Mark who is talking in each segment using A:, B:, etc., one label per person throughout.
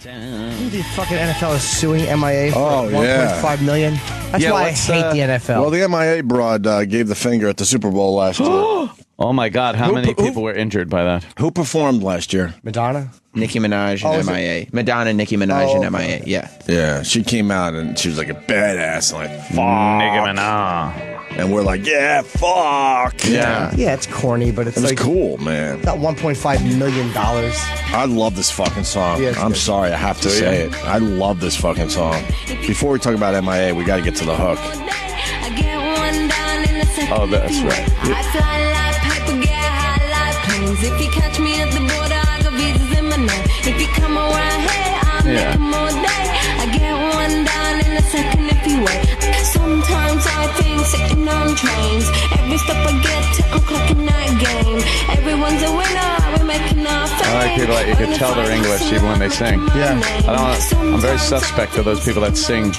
A: The fucking NFL is suing M.I.A. for $1.5 million. That's why I hate the NFL.
B: Well, the M.I.A. broad gave the finger at the Super Bowl last year.
C: Oh my God! How many people were injured by that?
B: Who performed last year?
A: Madonna?
D: Nicki Minaj and M.I.A. Madonna, Nicki Minaj, and M.I.A. Yeah.
B: Yeah, she came out and she was like a badass, like, fuck.
C: Nicki Minaj.
B: And we're like, yeah, fuck.
D: Yeah.
A: Yeah, it's corny, but it's
B: It was
A: like
B: cool, man.
A: about $1.5 million.
B: I love this fucking song.
A: Yeah,
B: I'm
A: good.
B: sorry, I have to say it. I love this fucking song. Before we talk about M.I.A., we got to get to the hook.
C: Oh, that's right.
E: I fly like paper, get high like planes. If you catch me at the border, I got visas in my name. If you come around here, I'll make them all day. I get one down in a second if you wait. Sometimes I think sitting on trains. Every step I get to, I'm clocking that game. Everyone's a winner, we're making our fame.
C: I like people that you can tell they're English even when they sing.
A: Yeah.
C: I'm very suspect of those people that sing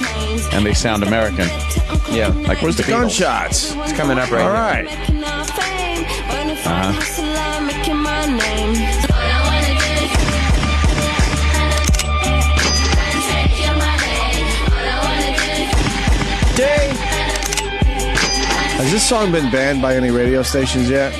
C: and they sound American.
D: Yeah.
C: Like, where's the Beatles?
B: Gunshots.
D: It's coming up right
B: All
D: now.
B: right. Has this song been banned by any radio stations yet?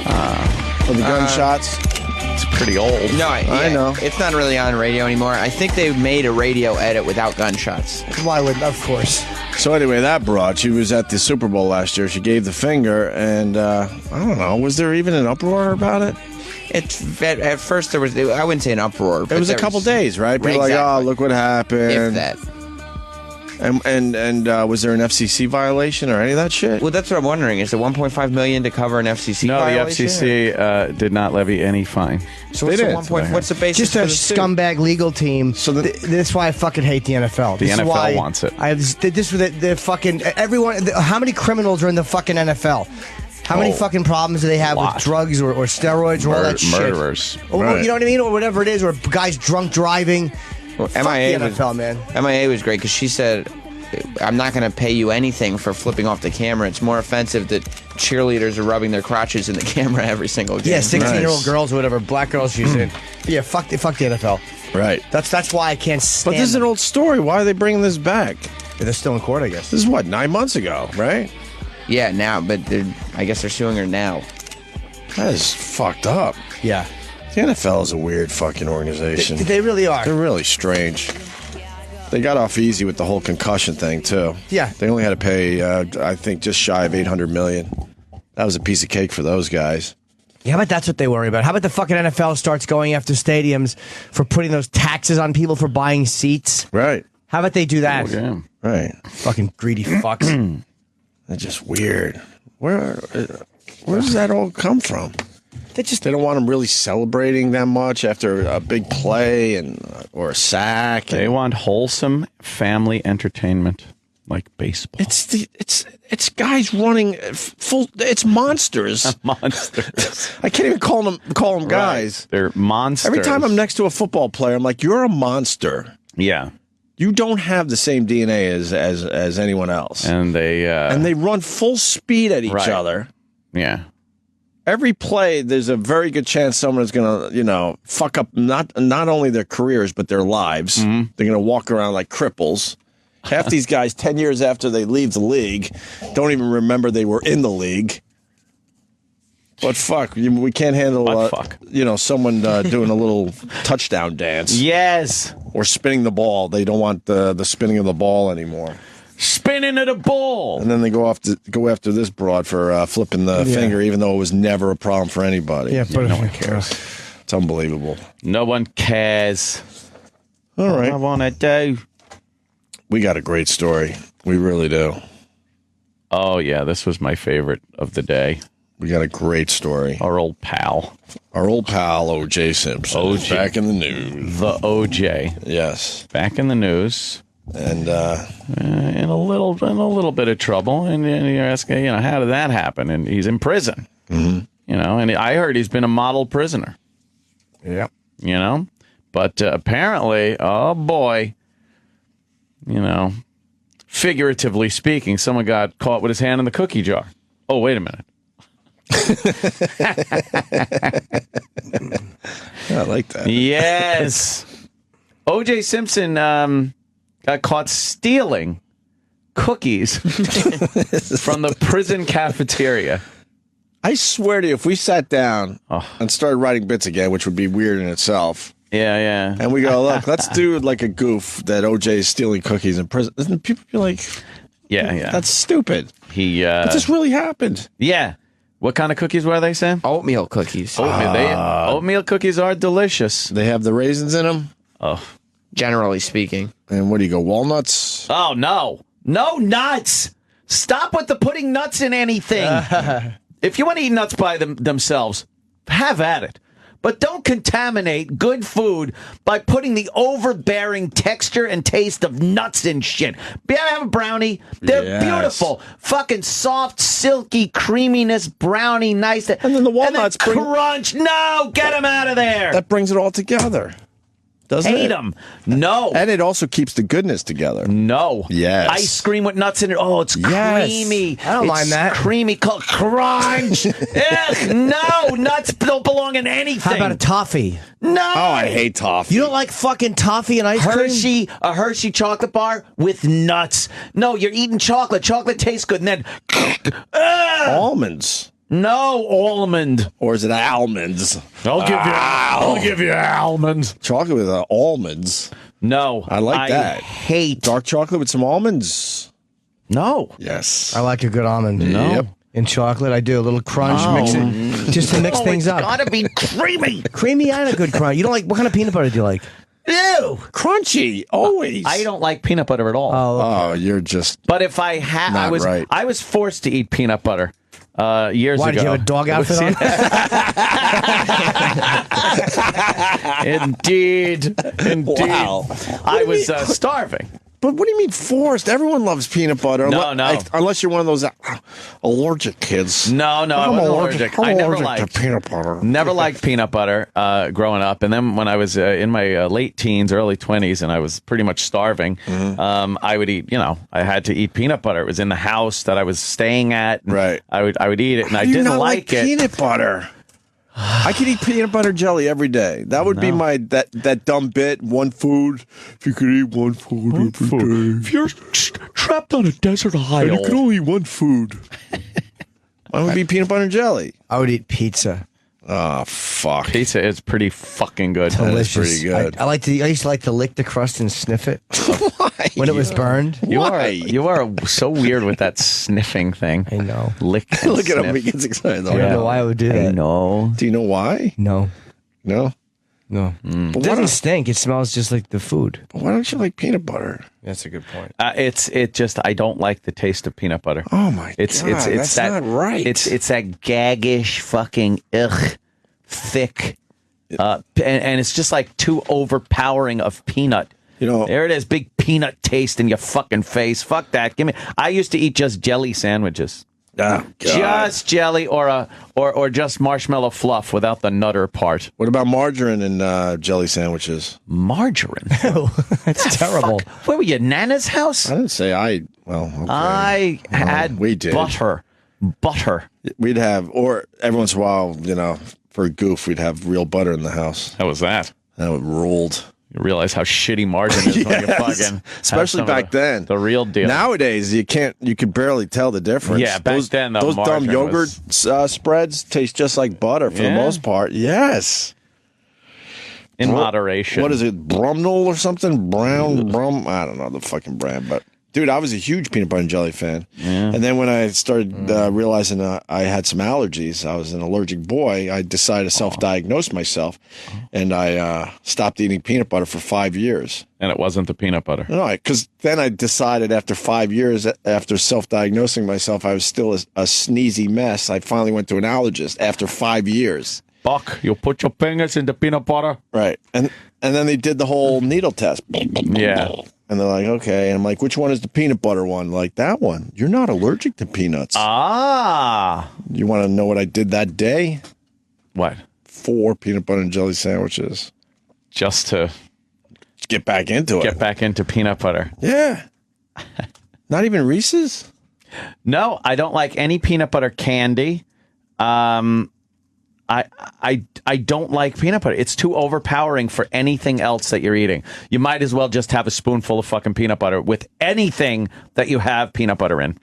B: For the gunshots?
C: It's pretty old.
D: No,
B: I know.
D: It's not really on radio anymore. I think they made a radio edit without gunshots.
A: Why would, of course.
B: So anyway, that broad, she was at the Super Bowl last year. She gave the finger, and I don't know, was there even an uproar about it?
D: At first there was, I wouldn't say an uproar.
B: It was a couple days, right? People were like, oh, look what happened.
D: If that.
B: And was there an FCC violation or any of that shit?
D: Well, that's what I'm wondering. Is the $1.5 million to cover an FCC
C: No, the
D: violation?
C: FCC did not levy any fine.
D: So what's what's the basis
A: Just
D: for
A: a
D: the suit?
A: scumbag legal team. So that's why I fucking hate the NFL.
C: The
A: This is
C: NFL
A: why
C: wants it.
A: I have this with the fucking everyone. How many criminals are in the fucking NFL? How many fucking problems do they have with drugs or steroids or all that shit?
C: Murderers.
A: Or, you know what I mean, or whatever it is, or guys drunk driving.
D: Well,
A: Fuck
D: M.I.A.
A: the NFL, man.
D: M.I.A. was great because she said, I'm not going to pay you anything for flipping off the camera. It's more offensive that cheerleaders are rubbing their crotches in the camera every single game.
A: Yeah, 16-year-old girls or whatever, black girls she's in. Yeah, fuck the NFL.
B: Right.
A: That's why I can't stand
B: But this is an old story. Why are they bringing this back?
A: They're still in court, I guess.
B: This is what, 9 months ago, right?
D: Yeah, now, but I guess they're suing her now.
B: That is fucked up.
A: Yeah.
B: The NFL is a weird fucking organization.
A: They really are.
B: They're really strange. They got off easy with the whole concussion thing, too.
A: Yeah.
B: They only had to pay, I think, just shy of $800 million. That was a piece of cake for those guys.
A: Yeah, how about that's what they worry about? How about the fucking NFL starts going after stadiums for putting those taxes on people for buying seats?
B: Right.
A: How about they do that?
C: Okay.
B: Right.
A: Fucking greedy fucks.
B: They're just weird. Where does that all come from? They don't want them really celebrating that much after a big play or a sack.
C: They want wholesome family entertainment like baseball.
B: It's guys running full. It's monsters.
C: Monsters.
B: I can't even call them guys.
C: Right. They're monsters.
B: Every time I'm next to a football player, I'm like, "You're a monster.
C: Yeah.
B: You don't have the same DNA as anyone else."
C: And they
B: run full speed at each other.
C: Yeah.
B: Every play, there's a very good chance someone is going to, fuck up not only their careers, but their lives.
C: Mm-hmm.
B: They're going to walk around like cripples. Half these guys, 10 years after they leave the league, don't even remember they were in the league. But fuck, we can't handle, someone doing a little touchdown dance.
C: Yes.
B: Or spinning the ball. They don't want the spinning of the ball anymore.
C: Spinning at a ball.
B: And then they go after this broad for flipping the finger, even though it was never a problem for anybody.
A: Yeah, but
B: no one cares. It's unbelievable.
C: No one cares.
B: All right.
C: I want to do.
B: We got a great story. We really do.
C: Oh, yeah. This was my favorite of the day.
B: We got a great story.
C: Our old pal.
B: O.J. Simpson.
C: OJ.
B: Back in the news.
C: The OJ.
B: Yes.
C: Back in the news.
B: And
C: in a little bit of trouble, and you're asking, how did that happen? And he's in prison, and I heard he's been a model prisoner.
A: Yep.
C: But apparently, oh boy, figuratively speaking, someone got caught with his hand in the cookie jar. Oh, wait a minute.
B: I like that.
C: Yes. O.J. Simpson got caught stealing cookies from the prison cafeteria.
B: I swear to you, if we sat down and started writing bits again, which would be weird in itself.
C: Yeah.
B: And we go, look, let's do like a goof that OJ is stealing cookies in prison. Doesn't people be like,
C: yeah,
B: that's stupid.
C: But
B: this really happened.
C: Yeah. What kind of cookies were they, Sam?
D: Oatmeal cookies.
C: Oatmeal cookies are delicious.
B: They have the raisins in them.
C: Oh,
D: Generally speaking.
B: And what do you go, walnuts?
C: oh no nuts! Stop with the putting nuts in anything. If you want to eat nuts by themselves, have at it. But don't contaminate good food by putting the overbearing texture and taste of nuts in shit. You ever have a brownie? They're beautiful. Fucking soft, silky creaminess brownie, nice.
B: And then the walnuts
C: and then crunch. No, get them out of there.
B: That brings it all together. Doesn't it?
C: Hate them. No.
B: And it also keeps the goodness together.
C: No.
B: Yes.
C: Ice cream with nuts in it. Oh, it's creamy.
A: I don't mind that.
C: Creamy. Crunch. Ugh, no. Nuts don't belong in anything.
A: How about a toffee?
C: No.
B: Oh, I hate toffee.
A: You don't like fucking toffee and ice cream?
C: A Hershey chocolate bar with nuts. No, you're eating chocolate. Chocolate tastes good. And then,
B: almonds.
C: no almond.
B: Or is it almonds?
C: I'll give you almonds.
B: Chocolate with almonds.
C: No.
B: I like that.
C: Hate.
B: Dark chocolate with some almonds.
C: No.
B: Yes.
A: I like a good almond.
C: No.
B: Yep.
A: In chocolate, I do a little crunch, mix it, just to mix things up.
C: It's gotta be creamy.
A: Creamy and a good crunch. You don't like, what kind of peanut butter do you like?
C: Ew.
B: Crunchy. Always.
C: I don't like peanut butter at all.
B: Oh, you're just...
C: But if I had,
B: Not right.
C: I was forced to eat peanut butter years
A: Why,
C: ago.
A: did you have a dog outfit on?
C: Indeed.
B: Wow.
C: I was starving.
B: But what do you mean forced? Everyone loves peanut butter.
C: No.
B: Unless you're one of those allergic kids.
C: No, I
B: I'm
C: wasn't allergic. I
B: I'm
C: never
B: allergic
C: liked
B: to peanut butter.
C: Never liked peanut butter growing up. And then when I was in my late teens, early 20s, and I was pretty much starving, I would eat, I had to eat peanut butter. It was in the house that I was staying at.
B: Right.
C: I would eat it, and
B: How
C: I
B: do you
C: didn't
B: not
C: like it.
B: peanut butter. I could eat peanut butter jelly every day. That would be my that dumb bit. One food. If you could eat one food every day.
C: If you're trapped on a desert
B: And
C: island.
B: you could only eat one food. Mine would be peanut butter and jelly.
A: I would eat pizza.
B: Oh, fuck.
C: Pizza is pretty fucking good.
A: Delicious.
B: pretty good.
A: I used to like to lick the crust and sniff it
B: Why?
A: when it was burned.
C: You
B: Why?
C: are so weird with that sniffing thing.
A: I know.
C: Lick and
B: Look at him. He
C: sniff.
B: gets excited.
A: I don't know why I would do that.
C: I know.
B: Do you know why?
A: No.
B: No?
A: No.
B: But
A: It
B: why
A: doesn't
B: don't,
A: stink. It smells just like the food.
B: why don't you like peanut butter?
A: That's a good point.
C: It just I don't like the taste of peanut butter.
B: Oh, my God. That's
C: that,
B: not right.
C: It's that gaggish fucking thick, and it's just like too overpowering of peanut. There it is, big peanut taste in your fucking face. Fuck that. Give me. I used to eat just jelly sandwiches.
B: Oh, God.
C: Just jelly or just marshmallow fluff without the nutter part.
B: What about margarine and jelly sandwiches?
C: Margarine?
A: That's terrible.
C: Where were you, Nana's house?
B: I didn't say well, okay.
C: I had
B: we did.
C: butter.
B: We'd have, or every once in a while, for a goof, we'd have real butter in the house.
C: How was that?
B: That would ruled.
C: You realize how shitty margarine is when you fucking
B: especially back then.
C: The real deal.
B: Nowadays, you could barely tell the difference.
C: Yeah, back then,
B: those dumb yogurt spreads taste just like butter for the most part. Yes.
C: In moderation.
B: What is it, Brumnell or something? Brum? I don't know the fucking brand, but dude, I was a huge peanut butter and jelly fan. Yeah. And then when I started realizing I had some allergies, I was an allergic boy, I decided to self-diagnose myself, and I stopped eating peanut butter for 5 years.
C: And it wasn't the peanut butter.
B: No, because then I decided after 5 years, after self-diagnosing myself, I was still a sneezy mess. I finally went to an allergist after 5 years.
C: Buck, you put your fingers in the peanut butter.
B: Right. And then they did the whole needle test.
C: Yeah.
B: And they're like, okay. And I'm like, which one is the peanut butter one? Like, that one. You're not allergic to peanuts.
C: Ah.
B: You want to know what I did that day?
C: What?
B: 4 peanut butter and jelly sandwiches.
C: Just to
B: get back into it.
C: Get back into peanut butter.
B: Yeah. Not even Reese's?
C: No, I don't like any peanut butter candy. I don't like peanut butter. It's too overpowering for anything else that you're eating. You might as well just have a spoonful of fucking peanut butter with anything that you have peanut butter in.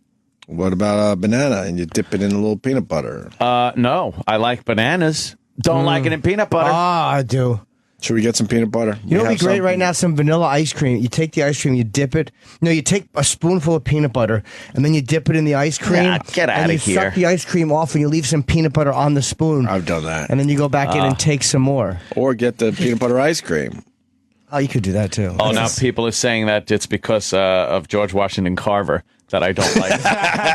B: What about a banana and you dip it in a little peanut butter?
C: No, I like bananas. Don't like it in peanut butter.
A: I do.
B: Should we get some peanut butter?
A: You know what would be great right now? Some vanilla ice cream. You take the ice cream, you dip it. No, you take a spoonful of peanut butter, and then you dip it in the ice cream.
C: Nah, get outta
A: and you
C: here.
A: suck the ice cream off, and you leave some peanut butter on the spoon.
B: I've done that.
A: And then you go back in and take some more.
B: Or get the peanut butter ice cream.
A: Oh, you could do that, too.
C: Oh, now people are saying that it's because of George Washington Carver that I don't like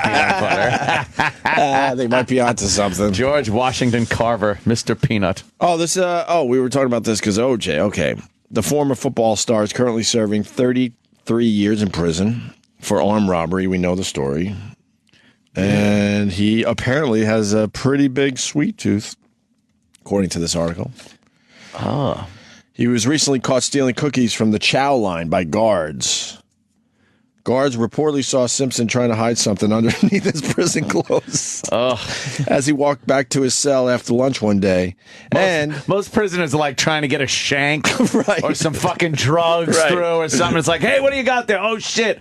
C: peanut butter.
B: They might be onto something.
C: George Washington Carver, Mr. Peanut.
B: Oh, we were talking about this because OJ, okay. The former football star is currently serving 33 years in prison for armed robbery. We know the story. And he apparently has a pretty big sweet tooth, according to this article.
C: Oh.
B: He was recently caught stealing cookies from the chow line by guards. Guards reportedly saw Simpson trying to hide something underneath his prison clothes as he walked back to his cell after lunch one day.
C: Most prisoners are like trying to get a shank
B: Right.
C: or some fucking drugs
B: Right.
C: through or something. It's like, hey, what do you got there? Oh, shit.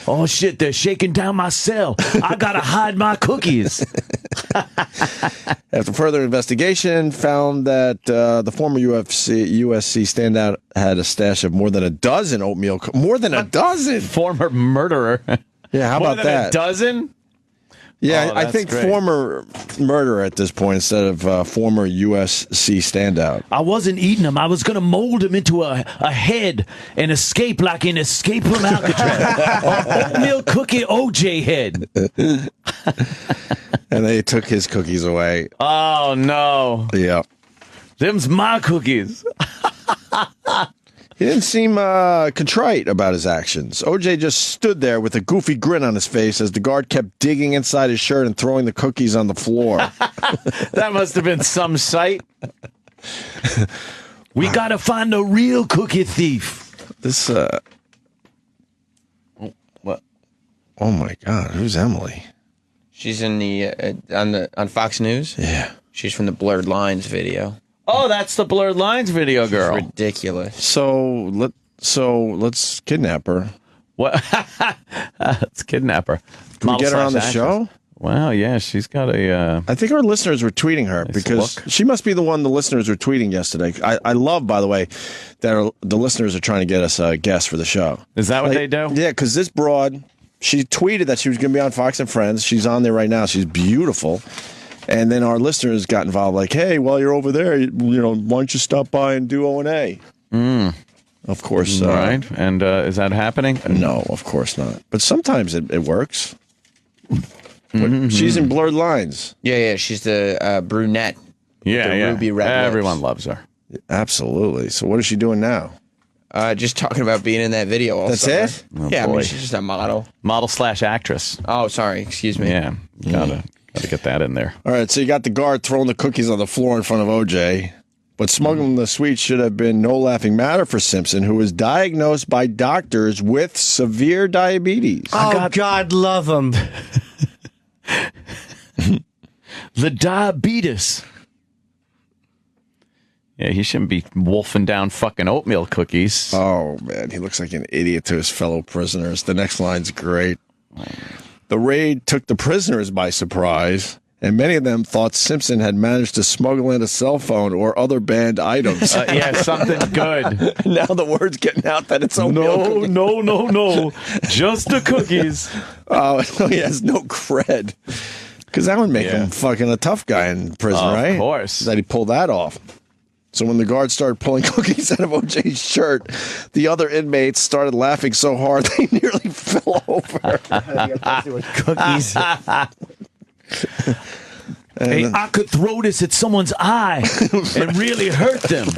C: Oh, shit, they're shaking down my cell. I got to hide my cookies.
B: After further investigation, found that the former USC standout had a stash of more than a dozen oatmeal. More than a dozen.
C: Former murderer.
B: Yeah, how
C: More
B: about
C: than
B: that?
C: a dozen?
B: Yeah,
C: Oh,
B: I
C: that's
B: think
C: great.
B: former murderer at this point instead of former USC standout.
C: I wasn't eating them. I was going to mold them into a head and escape like in Escape from Alcatraz. Oatmeal cookie OJ head.
B: And they took his cookies away.
C: Oh, no.
B: Yeah.
C: Them's my cookies.
B: He didn't seem contrite about his actions. OJ just stood there with a goofy grin on his face as the guard kept digging inside his shirt and throwing the cookies on the floor.
C: That must have been some sight. We got to find the real cookie thief.
B: This,
C: What?
B: oh my God, who's Emily?
D: She's in on Fox News.
B: Yeah.
D: She's from the Blurred Lines video.
C: Oh, that's the Blurred Lines video girl.
D: Ridiculous.
B: So let's kidnap her.
C: What? Let's kidnap her.
B: Can we get her on the show?
C: Wow, yeah, she's got a...
B: I think our listeners were tweeting her
C: Nice
B: because
C: look.
B: she must be the one the listeners were tweeting yesterday. I love, by the way, that the listeners are trying to get us a guest for the show.
C: Is that what they do?
B: Yeah, because this broad, she tweeted that she was going to be on Fox and Friends. She's on there right now. She's beautiful. And then our listeners got involved, like, hey, while you're over there, why don't you stop by and do O&A? Of course.
C: Right. And is that happening?
B: No, of course not. But sometimes it works. But she's in Blurred Lines.
D: Yeah, she's the brunette.
C: Yeah,
D: the
C: yeah.
D: ruby red lips.
C: Everyone loves her.
B: Absolutely. So what is she doing now?
D: Just talking about being in that video all
B: That's
D: summer.
B: it?
C: Oh,
D: Yeah, I
C: boy.
D: mean, she's just a model.
C: Model/actress.
D: Oh, sorry. Excuse me.
C: Yeah. Gotta get that in there.
B: All right, so you got the guard throwing the cookies on the floor in front of OJ. But smuggling the sweets should have been no laughing matter for Simpson, who was diagnosed by doctors with severe diabetes.
A: Oh, God love him.
C: The diabetes. Yeah, he shouldn't be wolfing down fucking oatmeal cookies.
B: Oh, man, he looks like an idiot to his fellow prisoners. The next line's great. The raid took the prisoners by surprise, and many of them thought Simpson had managed to smuggle in a cell phone or other banned items.
C: Yeah, something good.
B: Now the word's getting out that it's oatmeal cookies.
C: No. Just the cookies.
B: Oh, he has no cred. Because that would make
C: Yeah.
B: him fucking a tough guy in prison, right?
C: Of course.
B: That he pulled that off. So when the guards started pulling cookies out of OJ's shirt, the other inmates started laughing so hard they nearly fell over.
A: Cookies.
C: Hey, I could throw this at someone's eye and really hurt them.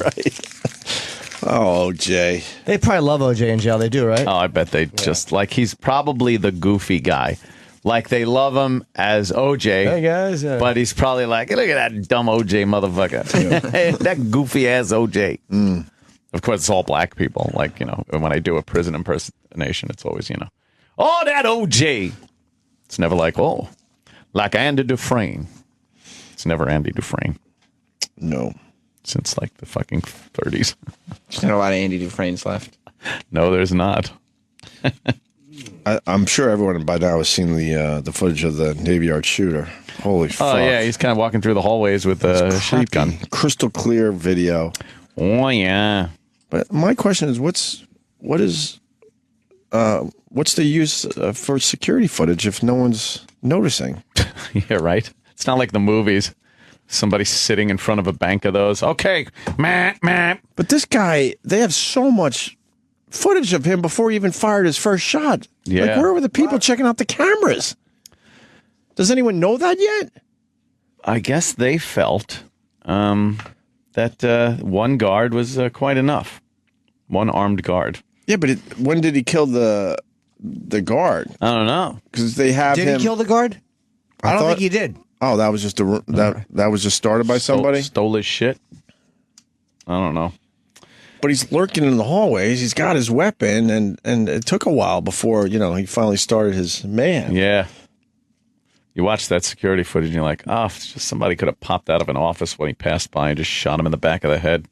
B: Oh, OJ.
A: They probably love OJ in jail. They do, right?
C: Oh, I bet they just like he's probably the goofy guy. Like they love him as OJ.
A: Hey, guys.
C: But he's probably like, look at that dumb OJ motherfucker. That goofy ass OJ. Of course, it's all black people. Like, when I do a prison impersonation, it's always, oh, that OJ. It's never like, oh, like Andy Dufresne. It's never Andy Dufresne.
B: No.
C: Since like the fucking 30s.
D: There's not a lot of Andy Dufresne's left.
C: No, there's not.
B: I'm sure everyone by now has seen the footage of the Navy Yard shooter. Holy fuck.
C: Oh, yeah, he's kind of walking through the hallways with a shotgun.
B: Crystal clear video.
C: Oh, yeah.
B: But my question is, what's the use for security footage if no one's noticing?
C: Yeah, right. It's not like the movies. Somebody sitting in front of a bank of those. Okay.
B: But this guy, they have so much footage of him before he even fired his first shot.
C: Yeah.
B: Like, where were the people checking out the cameras? Does anyone know that yet?
C: I guess they felt that one guard was quite enough. One armed guard.
B: Yeah, but when did he kill the guard?
C: I don't know.
B: Because they have
A: Did
B: him.
A: he kill the guard? I don't think he did.
B: Oh, that was just that was just started by somebody.
C: Stole his shit. I don't know.
B: But he's lurking in the hallways. He's got his weapon, and it took a while before he finally started his mayhem.
C: Yeah. You watch that security footage, and you're like, oh, it's just somebody could have popped out of an office when he passed by and just shot him in the back of the head.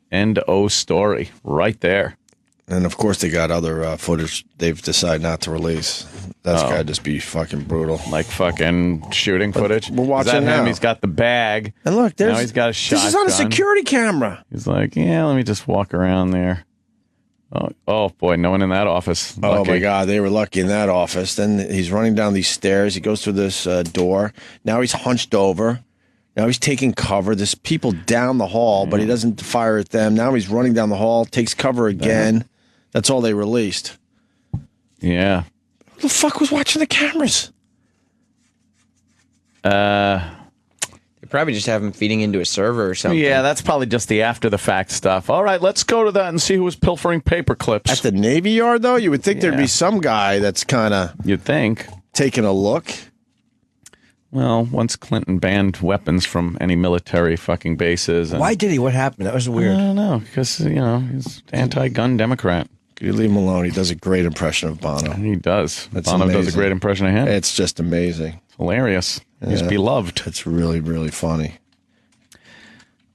C: End of story. Right there.
B: And of course, they got other footage they've decided not to release. That's got to just be fucking brutal.
C: Like fucking shooting footage.
B: We're watching
C: Is that
B: now.
C: him? He's got the bag.
B: And look,
C: now he's got a shotgun.
B: This is on a security camera.
C: He's like, yeah, let me just walk around there. Oh boy, no one in that office. Lucky.
B: Oh my God, they were lucky in that office. Then he's running down these stairs. He goes through this door. Now he's hunched over. Now he's taking cover. There's people down the hall, but he doesn't fire at them. Now he's running down the hall, takes cover again. That's all they released.
C: Yeah.
B: Who the fuck was watching the cameras?
D: They probably just have him feeding into a server or something.
C: Yeah, that's probably just the after the fact stuff. All right, let's go to that and see who was pilfering paper clips.
B: At the Navy Yard, though, you would think there'd be some guy that's kind of
C: You'd think.
B: taking a look.
C: Well, once Clinton banned weapons from any military fucking bases. And
A: Why did he? What happened? That was
C: I
A: weird.
C: don't know, because, he's anti-gun Democrat.
B: You leave him alone. He does a great impression of Bono.
C: He does.
B: That's
C: Bono does a
B: amazing.
C: great impression of him.
B: It's just amazing.
C: Hilarious. He's beloved.
B: It's really, really funny.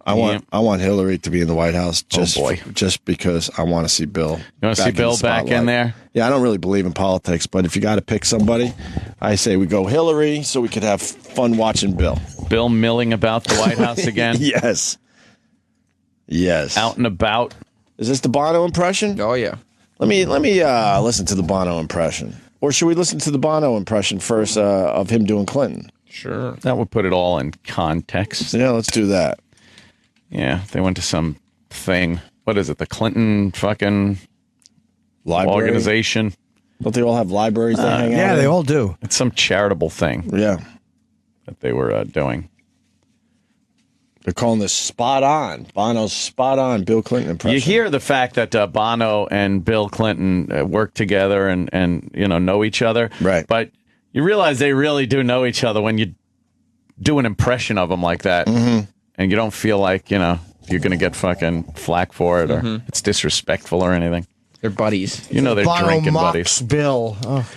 B: I want Hillary to be in the White House just because I want to see Bill.
C: You want to see Bill back in there?
B: Yeah, I don't really believe in politics, but if you got to pick somebody, I say we go Hillary so we could have fun watching Bill.
C: Bill milling about the White House again?
B: Yes. Yes.
C: Out and about.
B: Is this the Bono impression?
D: Oh, yeah.
B: Let me listen to the Bono impression. Or should we listen to the Bono impression first of him doing Clinton?
D: Sure.
C: That would put it all in context.
B: Yeah, let's do that.
C: Yeah, they went to some thing. What is it? The Clinton fucking
B: Library
C: organization.
B: Don't they all have libraries they hang out
A: Yeah,
B: in?
A: they all do.
C: It's some charitable thing
B: Yeah.
C: that they were doing.
B: They're calling this spot on. Bono's spot on Bill Clinton impression.
C: You hear the fact that Bono and Bill Clinton work together and know each other.
B: Right.
C: But you realize they really do know each other when you do an impression of them like that. Mm-hmm. And you don't feel like, you're going to get fucking flack for it or it's disrespectful or anything.
D: They're buddies.
C: They're
A: Bono
C: drinking
A: mocks
C: buddies.
A: Bill. Oh.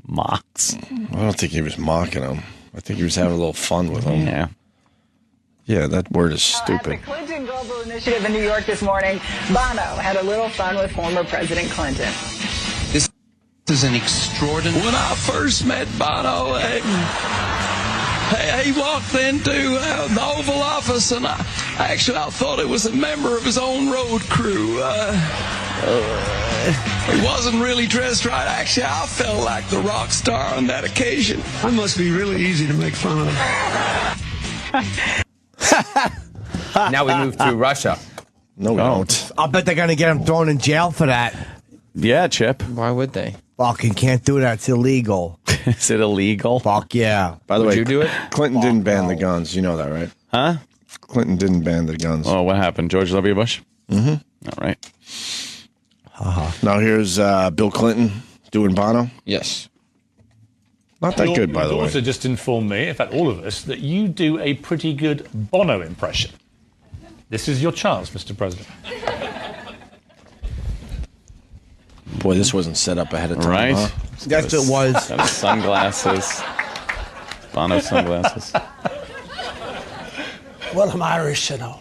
C: Mocks.
B: I don't think he was mocking him. I think he was having a little fun with him.
C: Yeah.
B: Yeah, that word is
F: At
B: stupid.
F: the Clinton Global Initiative in New York this morning, Bono had a little fun with former President Clinton.
G: This is an extraordinary.
H: When I first met Bono, he walked into the Oval Office, and I thought it was a member of his own road crew. He wasn't really dressed right. Actually, I felt like the rock star on that occasion.
G: I must be really easy to make fun of.
D: Now we move to Russia.
B: No, we don't.
A: I'll bet they're going to get him thrown in jail for that.
C: Yeah, Chip.
D: Why would they?
A: Fucking can't do that. It's illegal.
C: Is it illegal?
A: Fuck yeah.
B: By the way,
D: you do it?
B: Clinton didn't ban the guns. You know that, right?
C: Huh?
B: Clinton didn't ban the guns.
C: Oh, what happened? George W. Bush? Mm-hmm. All right.
B: Now here's Bill Clinton doing Bono.
D: Yes.
B: Not that good, by the
I: Your
B: way.
I: daughter just informed me, in fact, all of us, that you do a pretty good Bono impression. This is your chance, Mr. President.
B: Boy, this wasn't set up ahead of time.
C: Right?
B: Huh?
A: Yes, it was.
C: Got his sunglasses. Bono sunglasses.
G: Well, I'm Irish, you know.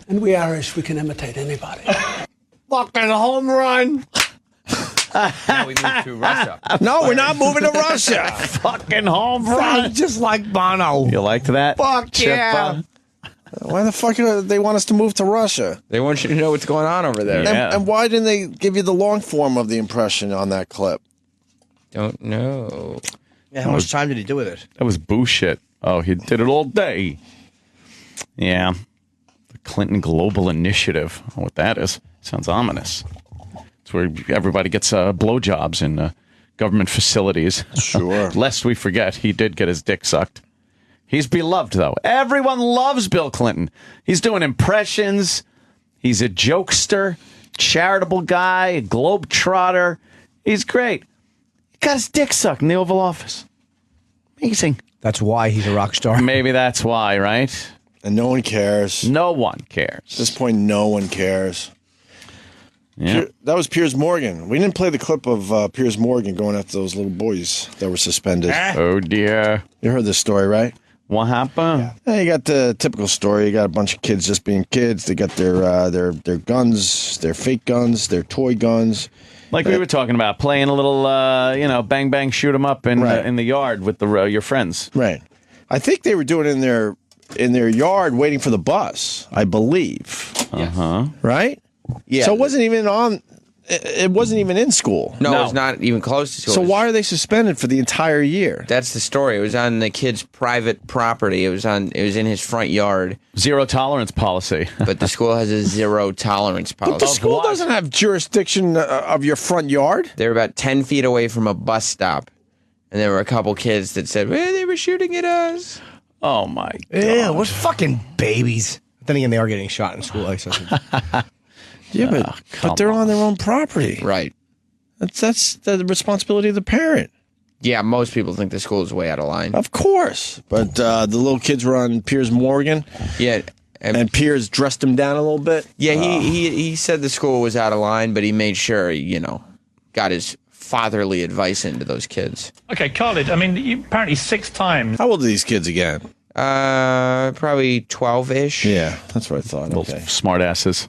G: And we Irish, we can imitate anybody.
B: Fucking home run.
D: Now we move to Russia.
B: No, we're not moving to Russia.
C: Fucking home run.
B: Sounds just like Bono.
C: You liked that?
B: Fuck yeah. Why the fuck do they want us to move to Russia?
D: They want you to know what's going on over there.
C: Yeah.
B: And why didn't they give you the long form of the impression on that clip?
D: Don't know.
A: Yeah, how much time did he do with it?
C: That was bullshit. Oh, he did it all day. Yeah. The Clinton Global Initiative. I don't know what that is. Sounds ominous. It's where everybody gets blowjobs in government facilities.
B: Sure.
C: Lest we forget, he did get his dick sucked. He's beloved, though. Everyone loves Bill Clinton. He's doing impressions. He's a jokester, charitable guy, a globetrotter. He's great. He got his dick sucked in the Oval Office. Amazing.
A: That's why he's a rock star.
C: Maybe that's why, right?
B: And no one cares.
C: No one cares.
B: At this point, no one cares.
C: Yeah.
B: That was Piers Morgan. We didn't play the clip of Piers Morgan going after those little boys that were suspended.
C: Oh, dear.
B: You heard this story, right?
C: What happened?
B: Yeah, you got the typical story. You got a bunch of kids just being kids. They got their guns, their fake guns, their toy guns.
C: Like we were talking about, playing a little, bang, bang, shoot 'em up in the yard with your friends.
B: Right. I think they were doing it in their yard waiting for the bus, I believe.
C: Uh-huh.
B: Right?
D: Yeah.
B: So it wasn't even in school.
D: No, it's not even close to school.
B: So why are they suspended for the entire year?
D: That's the story. It was on the kid's private property. It was in his front yard.
C: Zero tolerance policy.
D: But the school has a zero tolerance policy.
B: But the school doesn't have jurisdiction of your front yard.
D: They were about 10 feet away from a bus stop. And there were a couple kids that said, well, they were shooting at us.
C: Oh, my God.
A: Yeah, what fucking babies. Then again, they are getting shot in school. Like,
B: Yeah, but they're on their own property.
D: Right.
B: That's the responsibility of the parent.
D: Yeah, most people think the school is way out of line.
B: Of course. But the little kids were on Piers Morgan.
D: Yeah.
B: And Piers dressed him down a little bit.
D: Yeah, he said the school was out of line, but he made sure he, got his fatherly advice into those kids.
I: Okay, Khalid, I mean, you apparently 6 times.
B: How old are these kids again?
D: Probably 12-ish.
B: Yeah, that's what I thought.
C: Little smart asses.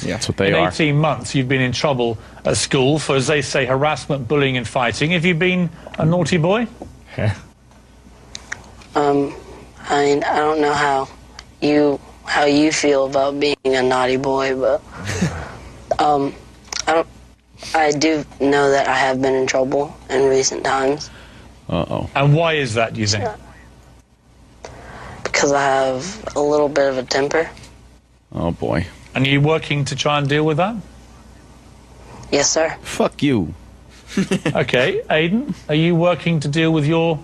D: Yeah.
C: That's what they
I: In
C: are.
I: 18 months, you've been in trouble at school for, as they say, harassment, bullying, and fighting. Have you been a naughty boy?
J: I mean, I don't know how you feel about being a naughty boy, but I do know that I have been in trouble in recent times.
C: Uh-oh.
I: And why is that, do you think?
J: Because I have a little bit of a temper.
C: Oh, boy.
I: And are you working to try and deal with that?
J: Yes, sir.
C: Fuck you.
I: Okay, Aiden, are you working to deal with your...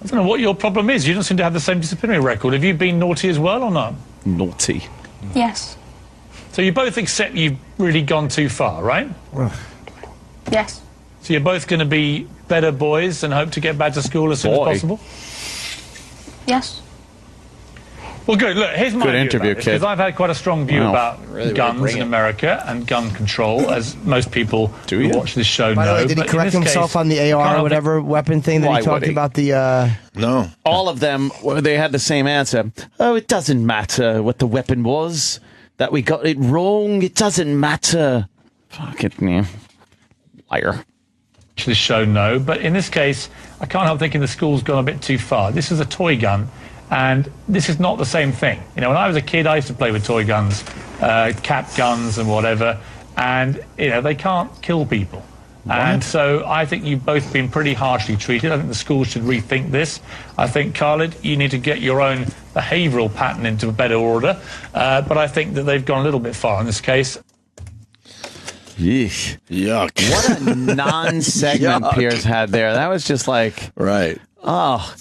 I: I don't know what your problem is. You don't seem to have the same disciplinary record. Have you been naughty as well or not?
C: Naughty.
J: Yes.
I: So you both accept you've really gone too far, right?
J: Yes.
I: So you're both going to be better boys and hope to get back to school as soon as possible?
J: Yes.
I: Well, good. Look, here's my
C: Good
I: view
C: interview,
I: about this,
C: kid.
I: because I've had quite a strong view
C: Wow.
I: about
D: Really
I: guns
D: bring
I: in
D: it.
I: America and gun control, as most people
C: Do
I: who
C: you?
I: watch this show
A: by the
I: know.
A: way, did he
I: But in
A: correct
I: this
A: himself
I: case,
A: on the
I: I can't
A: AR or
I: help
A: whatever weapon thing that
C: Why
A: he talked
C: would he?
A: about? The
B: No.
C: All of them, they had the same answer. Oh, it doesn't matter what the weapon was. That we got it wrong. It doesn't matter. Fuck it, man. Liar.
I: watch this show know. But in this case, I can't help thinking the school's gone a bit too far. This is a toy gun. And this is not the same thing. You know, when I was a kid, I used to play with toy guns, cap guns and whatever. And, you know, they can't kill people.
C: What?
I: And so I think you've both been pretty harshly treated. I think the school should rethink this. I think, Khalid, you need to get your own behavioural pattern into a better order. But I think that they've gone a little bit far in this case.
C: Yeesh.
B: Yuck.
C: What a non-segment
B: Yuck.
C: Piers had there. That was just like...
B: Right.
C: Oh...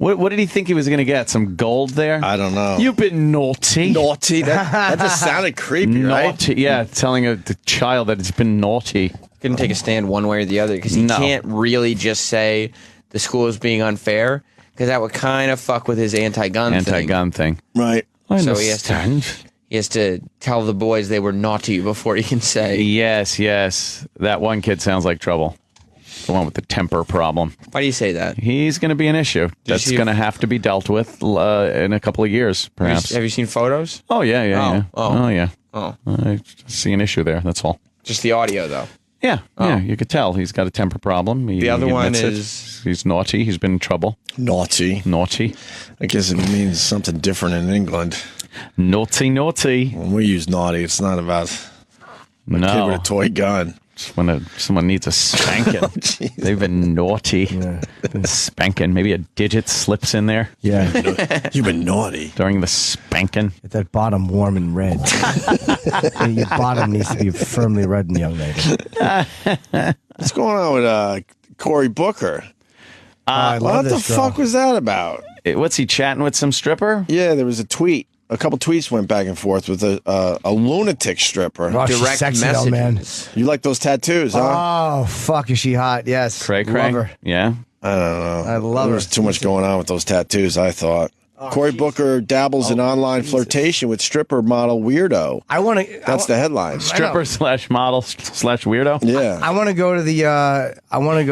C: What did he think he was going to get? Some gold there?
B: I don't know.
C: You've been naughty.
B: Naughty? That just sounded creepy, right?
C: Naughty, yeah. Telling the child that it's been naughty.
D: Couldn't take a stand one way or the other because he can't really just say the school is being unfair because that would kind of fuck with his anti-gun
C: thing.
B: Right.
C: I
D: So
C: understand.
D: he has to tell the boys they were naughty before he can say.
C: Yes, yes. That one kid sounds like trouble. The one with the temper problem.
D: Why do you say that?
C: He's going to be an issue. That's going to have to be dealt with in a couple of years, perhaps.
D: Have you seen photos?
C: Oh, yeah. Oh, yeah.
D: Oh.
C: I see an issue there, that's all.
D: Just the audio, though.
C: Yeah, you could tell he's got a temper problem.
D: The other one is...
C: He's naughty. He's been in trouble.
B: Naughty.
C: I
B: guess it means something different in England.
C: Naughty.
B: When we use naughty, it's not about a kid with a toy gun.
C: It's when someone needs a spanking. They've been naughty. Been spanking. Maybe a digit slips in there.
A: Yeah.
B: You've been naughty.
C: During the spanking.
A: Get that bottom warm and red. Your bottom needs to be firmly red, young lady.
B: What's going on with Cory Booker? What the fuck was that about?
C: What's he chatting with some stripper?
B: Yeah, there was a tweet. A couple tweets went back and forth with a lunatic stripper.
A: Oh, she's sexy though, man.
B: You like those tattoos, huh?
A: Oh, fuck, is she hot? Yes.
C: Cray.
A: Love her.
C: Yeah.
B: I don't know.
A: I love her.
B: There was too much going on with those tattoos, I thought. Cory Booker dabbles in online flirtation with stripper model weirdo. That's the headline.
C: Stripper / model / weirdo.
B: Yeah.
A: I want to go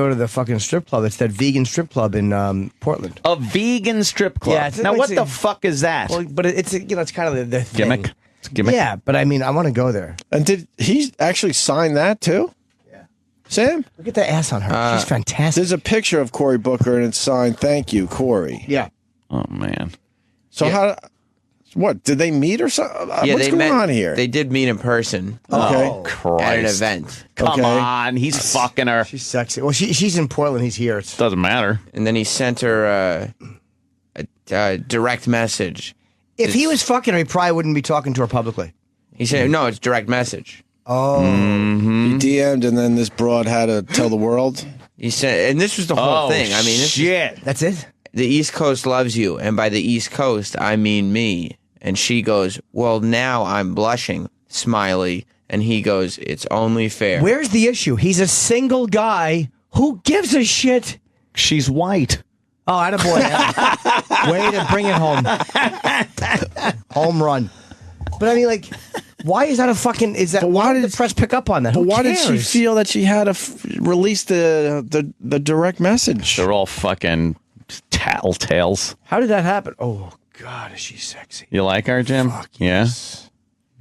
A: to the fucking strip club. It's that vegan strip club in Portland.
C: A vegan strip club.
A: Yeah.
C: Now, what the fuck is that?
A: Well, but it's it's kind of the thing.
C: Gimmick. It's a gimmick.
A: Yeah, but I mean, I want to go there.
B: And did he actually sign that too?
A: Yeah.
B: Sam?
A: Look at the ass on her. She's fantastic.
B: There's a picture of Cory Booker and it's signed, "Thank you, Cory."
A: Yeah.
C: Oh man.
B: So what, did they meet or something? What's going on here?
D: They did meet in person.
B: Okay.
C: Oh, Christ.
D: At an event.
C: Come on, he's fucking her.
A: She's sexy. Well, she's in Portland. He's here.
C: Doesn't matter.
D: And then he sent her a direct message.
A: If he was fucking her, he probably wouldn't be talking to her publicly.
D: He said, no, it's direct message.
A: Oh.
B: He DM'd and then this broad had to tell the world?
D: He said, and this was the whole thing. I mean,
C: shit.
A: That's it?
D: The East Coast loves you, and by the East Coast, I mean me. And she goes, well, now I'm blushing, smiley. And he goes, it's only fair.
A: Where's the issue? He's a single guy. Who gives a shit?
C: She's white.
A: Oh, attaboy. Way to bring it home. Home run. But I mean, like, why is that a fucking... Why did the press pick up on that?
B: But why
A: cares?
B: did she feel that she had to release the direct message?
C: They're all fucking... tattletales.
A: How did that happen? Oh, God, is she sexy.
C: You like her, Jim?
A: Fuck
C: yes.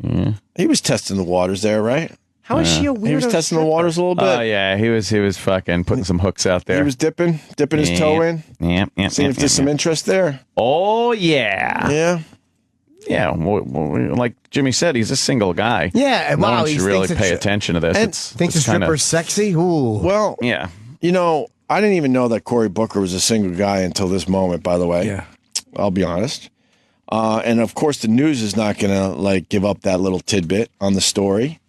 C: Yeah.
B: He was testing the waters there, right?
A: How is she a weirdo?
B: He was testing the waters a little bit.
C: Oh, yeah. He was fucking putting some hooks out there.
B: He was dipping his toe in.
C: Yeah.
B: Seeing if there's some interest there.
C: Oh, yeah.
B: Yeah.
C: Yeah. Like Jimmy said, he's a single guy.
A: Yeah.
C: No
A: Wow.
C: one should really pay attention to this.
A: Thinks the stripper's sexy? Ooh.
B: Well,
C: yeah.
B: You know, I didn't even know that Cory Booker was a single guy until this moment, by the way.
A: Yeah.
B: I'll be honest. And of course, the news is not going to give up that little tidbit on the story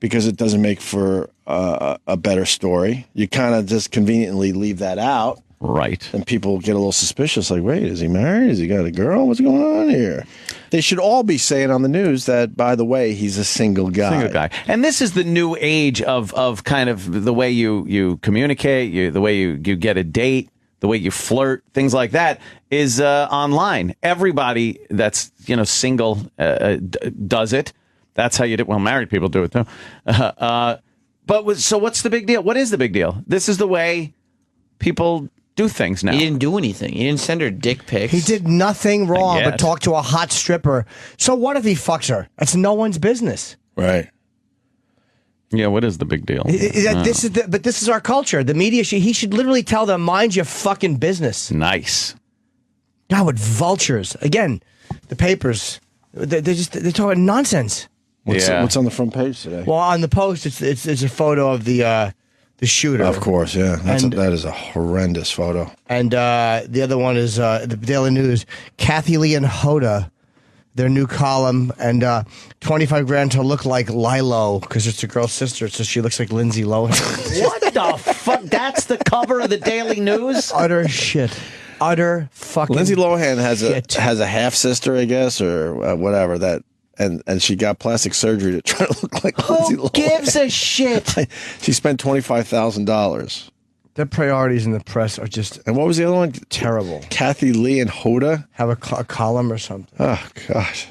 B: because it doesn't make for a better story. You kind of just conveniently leave that out.
C: Right.
B: And people get a little suspicious, like, wait, is he married? Has he got a girl? What's going on here? They should all be saying on the news that, by the way, he's a single guy.
C: Single guy. And this is the new age of kind of the way you communicate, the way you get a date, the way you flirt, things like that is online. Everybody that's single does it. That's how you do. Well, married people do it too. So what's the big deal? What is the big deal? This is the way people do things now.
D: He didn't do anything. He didn't send her dick pics.
A: He did nothing wrong but talk to a hot stripper. So what if he fucks her? That's no one's business.
B: Right.
C: Yeah, what is the big deal?
A: But this is our culture. The media, he should literally tell them, mind your fucking business.
C: Nice.
A: God, with vultures. Again, the papers, they're talking nonsense.
B: What's on the front page today?
A: Well, on the Post, it's a photo of the shooter.
B: Of course, yeah. That is a horrendous photo.
A: And the other one is the Daily News. Kathy Lee and Hoda, their new column, and 25 grand to look like Lilo, because it's a girl's sister, so she looks like Lindsay Lohan.
C: What the fuck? That's the cover of the Daily News?
A: Utter shit. Utter fucking
B: Lindsay Lohan has a half sister, I guess, or whatever that. And she got plastic surgery to try to look like Lindsay Lohan.
A: Who gives a shit?
B: She spent $25,000.
A: Their priorities in the press are just...
B: And what was the other one?
A: Terrible.
B: Kathy Lee and Hoda?
A: Have a column or something.
B: Oh, gosh.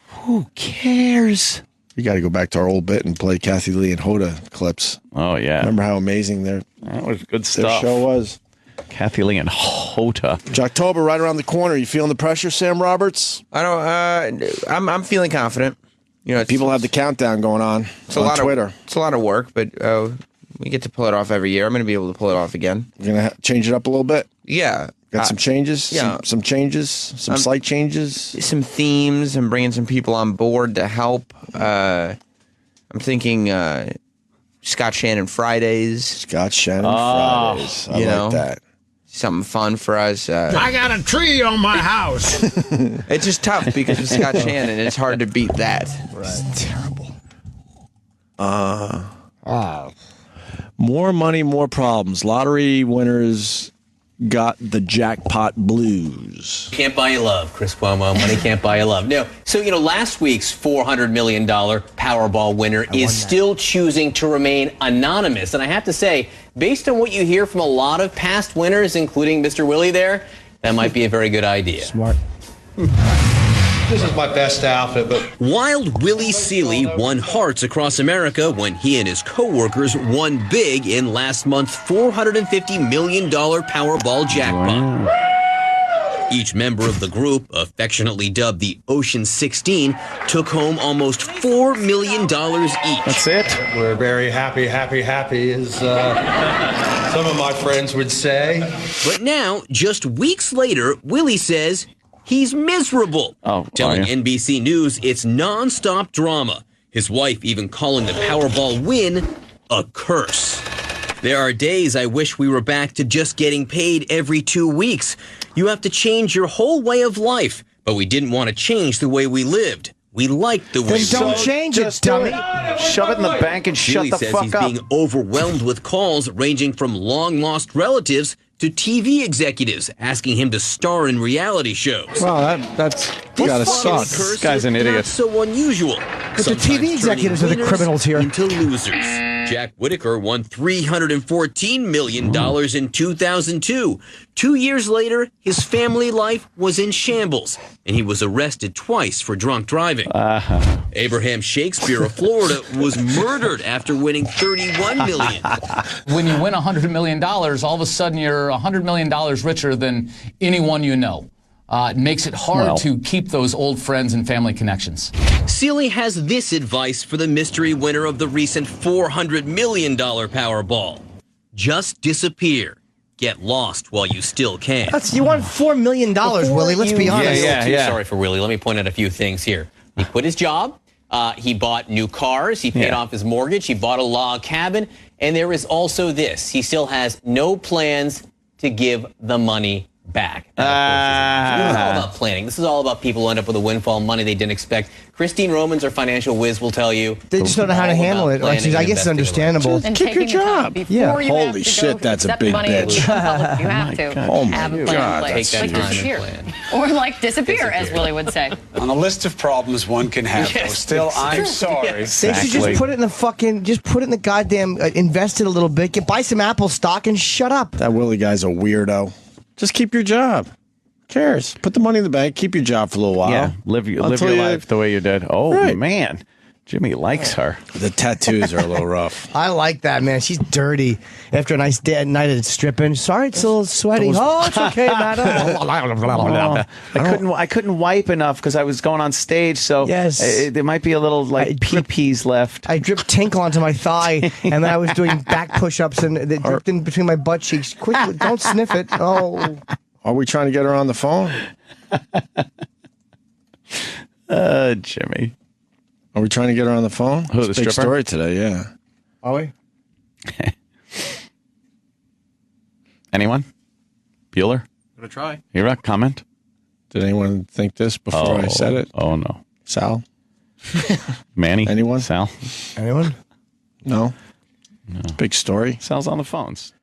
C: Who cares?
B: You got to go back to our old bit and play Kathy Lee and Hoda clips.
C: Oh, yeah.
B: Remember how amazing
C: that was good
B: their
C: stuff.
B: show was?
C: Kathy Lee and Hoda.
B: It's October right around the corner. You feeling the pressure, Sam Roberts?
D: I don't. I'm feeling confident. You know,
B: people have the countdown going on Twitter.
D: It's a lot of work, but we get to pull it off every year. I'm going to be able to pull it off again.
B: You're going to change it up a little bit?
D: Yeah.
B: Got some changes?
D: Yeah.
B: Some changes? Some slight changes?
D: Some themes. I'm bringing some people on board to help. I'm thinking Scott Shannon Fridays.
B: Scott Shannon Fridays. I like that.
D: Something fun for us.
G: I got a tree on my house.
D: It's just tough because with Scott Shannon, it's hard to beat that.
B: Right. It's terrible. More money, more problems. Lottery winners got the jackpot blues.
K: Can't buy you love, Chris Cuomo. Money can't buy you love. No. So, last week's $400 million Powerball winner is still choosing to remain anonymous. And I have to say, based on what you hear from a lot of past winners, including Mr. Willie there, that might be a very good idea.
A: Smart.
L: This is my best outfit, but
M: Wild Willie Seeley won hearts across America when he and his co-workers won big in last month's $450 million Powerball jackpot. Each member of the group, affectionately dubbed the Ocean 16, took home almost $4 million each.
C: That's it?
L: we're very happy, as some of my friends would say.
M: But now, just weeks later, Willie says he's miserable, telling NBC News it's nonstop drama. His wife even calling the Powerball win a curse. There are days I wish we were back to just getting paid every 2 weeks. You have to change your whole way of life, but we didn't want to change the way we lived. We liked the way.
A: Then don't change it, dummy.
C: Shove it in the bank and shut
M: Billy
C: the
M: says
C: fuck
M: he's
C: up.
M: being overwhelmed with calls ranging from long-lost relatives to TV executives asking him to star in reality shows.
B: Well, that's gotta suck.
M: This
C: guy's an idiot.
M: Not so unusual.
A: But the TV executives are the criminals here.
M: Into losers. Jack Whitaker won $314 million in 2002. 2 years later, his family life was in shambles, and he was arrested twice for drunk driving. Abraham Shakespeare of Florida was murdered after winning $31 million.
N: When you win $100 million, all of a sudden you're $100 million richer than anyone you know. It makes it hard to keep those old friends and family connections.
M: Seeley has this advice for the mystery winner of the recent $400 million Powerball. Just disappear. Get lost while you still can.
A: You won $4 million, Willie. Let's be honest.
K: Sorry for Willie. Let me point out a few things here. He quit his job. He bought new cars. He paid off his mortgage. He bought a log cabin. And there is also this. He still has no plans to give the money back. This is all about planning. This is all about people who end up with a windfall money they didn't expect. Christine Romans, our financial whiz, will tell you.
A: They just don't know how to handle it. Like, I guess it's understandable.
O: And
B: keep your job.
A: Yeah.
B: Holy shit, that's a big bitch.
O: You have to
B: Oh my
O: have a plan.
B: God.
K: Take that
O: Like
K: time
O: disappear.
K: and plan.
O: Or like disappear, as Willie would say.
P: On a list of problems one can have, though. Still, I'm sorry.
A: They should just put it in the goddamn, invest it a little bit, buy some Apple stock and shut up.
B: That Willie guy's a weirdo. Just keep your job. Who cares? Put the money in the bank. Keep your job for a little while.
C: Yeah, live your life the way you did. Oh, man. Jimmy likes her.
B: The tattoos are a little rough.
A: I like that, man. She's dirty after a nice night of stripping. Sorry, it's a little sweaty. Oh, it's okay, madam.
C: I couldn't wipe enough because I was going on stage, so there might be a little pee-pees left.
A: I dripped tinkle onto my thigh, and then I was doing back push-ups, and it dripped in between my butt cheeks. Quick, don't sniff it. Oh.
B: Are we trying to get her on the phone?
C: Jimmy.
B: Are we trying to get her on the phone?
C: Who, the
B: it's a big
C: stripper?
B: story today, yeah.
A: Are we?
C: Anyone? Bueller?
K: Gonna try.
C: Hira, comment?
B: Did anyone think this before I said it?
C: Oh, no.
B: Sal?
C: Manny?
B: Anyone?
C: Sal?
A: Anyone?
B: No? Big story.
C: Sal's on the phones.